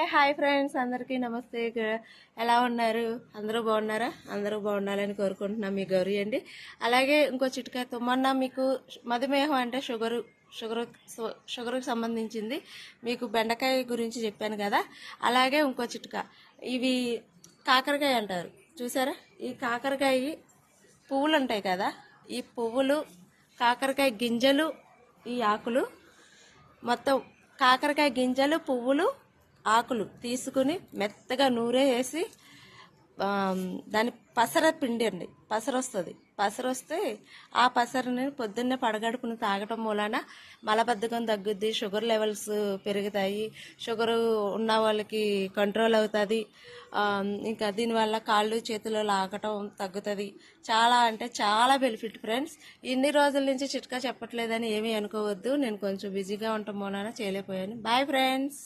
Hi friends, అందరికీ నమస్తే. ఎలా ఉన్నారు? అందరూ బాగున్నారా? అందరూ బాగుండాలని కోరుకుంటున్నాం. మీ గౌరీ అండి. అలాగే ఇంకో చిట్కాతో మొన్న మీకు మధుమేహం అంటే షుగర్కి సంబంధించింది మీకు బెండకాయ గురించి చెప్పాను కదా. అలాగే ఇంకో చిట్కా, ఇవి కాకరకాయ అంటారు చూసారా. ఈ కాకరకాయ పువ్వులు ఉంటాయి కదా, ఈ పువ్వులు, కాకరకాయ గింజలు, ఈ ఆకులు మొత్తం, కాకరకాయ గింజలు, పువ్వులు, ఆకులు తీసుకుని మెత్తగా నూరేసి దాని పసర పిండి అండి, పసర వస్తుంది. పసర వస్తే ఆ పసరని పొద్దున్నే పడగడుపుని తాగటం మూలాన మలబద్ధకం తగ్గుద్ది, షుగర్ లెవెల్స్ పెరుగుతాయి, షుగరు ఉన్న వాళ్ళకి కంట్రోల్ అవుతుంది. ఇంకా దీనివల్ల కాళ్ళు చేతులు లాగటం తగ్గుతుంది. చాలా అంటే చాలా బెనిఫిట్ ఫ్రెండ్స్. ఇన్ని రోజుల నుంచి చిట్కా చెప్పట్లేదని ఏమీ అనుకోవద్దు, నేను కొంచెం బిజీగా ఉండటం మూలాన చేయలేకపోయాను. Bye friends.